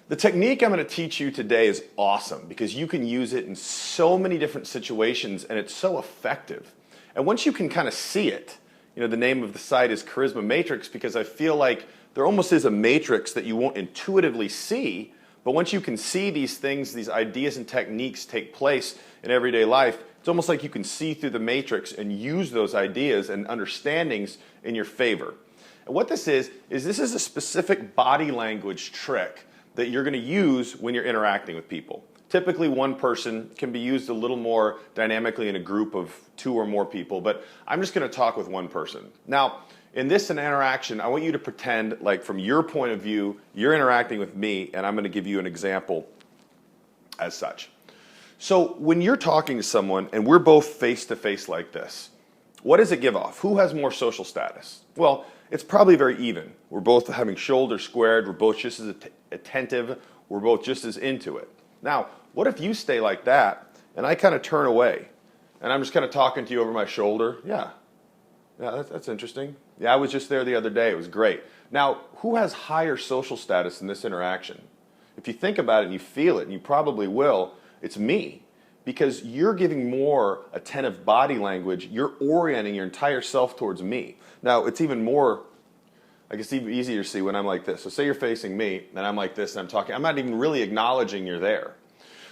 The technique I'm going to teach you today is awesome because you can use it in so many different situations and it's so effective. And once you can kind of see it, you know, the name of the site is Charisma Matrix because I feel like there almost is a matrix that you won't intuitively see, but once you can see these things, these ideas and techniques take place in everyday life, it's almost like you can see through the matrix and use those ideas and understandings in your favor. And what this is this is a specific body language trick that you're going to use when you're interacting with people. Typically one person can be used a little more dynamically in a group of 2 or more people, but I'm just going to talk with one person. Now, in this interaction, I want you to pretend like from your point of view, you're interacting with me, and I'm going to give you an example as such. So when you're talking to someone and we're both face to face like this, what does it give off? Who has more social status? Well, it's probably very even. We're both having shoulders squared, we're both just as attentive, we're both just as into it. Now, what if you stay like that and I kind of turn away and I'm just kind of talking to you over my shoulder? Yeah, that's interesting. Yeah, I was just there the other day, it was great. Now, who has higher social status in this interaction? If you think about it and you feel it, and you probably will, it's me. Because you're giving more attentive body language, you're orienting your entire self towards me. Now, it's even more, I guess, even easier to see when I'm like this. So say you're facing me, and I'm like this, and I'm talking. I'm not even really acknowledging you're there.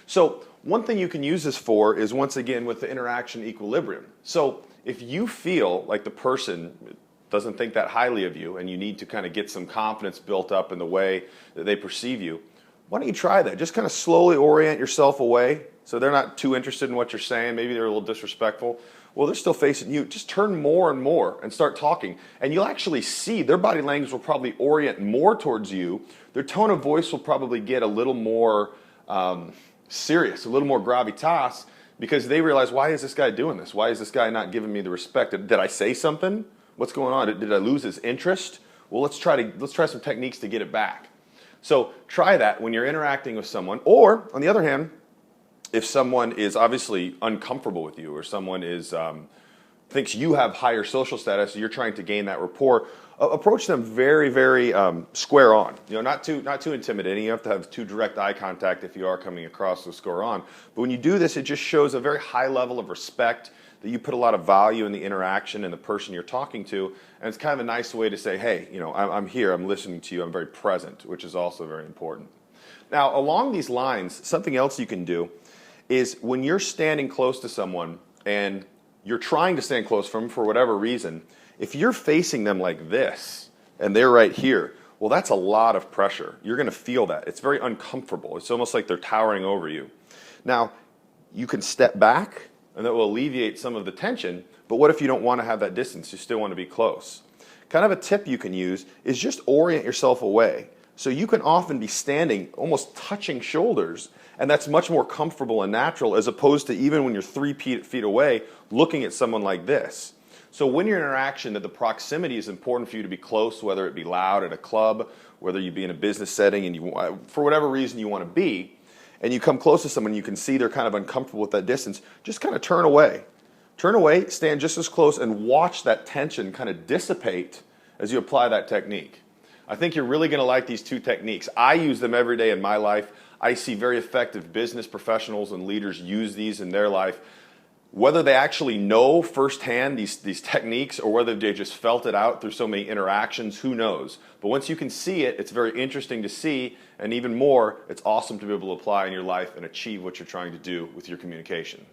So one thing you can use this for is, once again, with the interaction equilibrium. So if you feel like the person doesn't think that highly of you, and you need to kind of get some confidence built up in the way that they perceive you, why don't you try that? Just kind of slowly orient yourself away so they're not too interested in what you're saying. Maybe they're a little disrespectful. Well, they're still facing you. Just turn more and more and start talking. And you'll actually see their body language will probably orient more towards you. Their tone of voice will probably get a little more serious, a little more gravitas, because they realize, why is this guy doing this? Why is this guy not giving me the respect? Did I say something? What's going on? Did I lose his interest? Well, let's try some techniques to get it back. So try that when you're interacting with someone. Or, on the other hand, if someone is obviously uncomfortable with you, or someone is thinks you have higher social status, you're trying to gain that rapport, approach them very, very square on. You know, not too intimidating. You have to have too direct eye contact if you are coming across so square on. But when you do this, it just shows a very high level of respect, that you put a lot of value in the interaction and the person you're talking to, and it's kind of a nice way to say, hey, you know, I'm here, I'm listening to you, I'm very present, which is also very important. Now, along these lines, something else you can do is when you're standing close to someone and you're trying to stand close from for whatever reason, if you're facing them like this and they're right here, well, that's a lot of pressure. You're going to feel that. It's very uncomfortable. It's almost like they're towering over you. Now, you can step back, and that will alleviate some of the tension, but what if you don't want to have that distance? You still want to be close. Kind of a tip you can use is just orient yourself away. So you can often be standing, almost touching shoulders, and that's much more comfortable and natural, as opposed to even when you're 3 feet away, looking at someone like this. So when you're in interaction, that the proximity is important for you to be close, whether it be loud at a club, whether you be in a business setting, and you, for whatever reason you want to be, and you come close to someone, you can see they're kind of uncomfortable with that distance, just kind of turn away. Turn away, stand just as close, and watch that tension kind of dissipate as you apply that technique. I think you're really going to like these 2 techniques. I use them every day in my life. I see very effective business professionals and leaders use these in their life. Whether they actually know firsthand these techniques, or whether they just felt it out through so many interactions, who knows? But once you can see it, it's very interesting to see, and even more, it's awesome to be able to apply in your life and achieve what you're trying to do with your communication.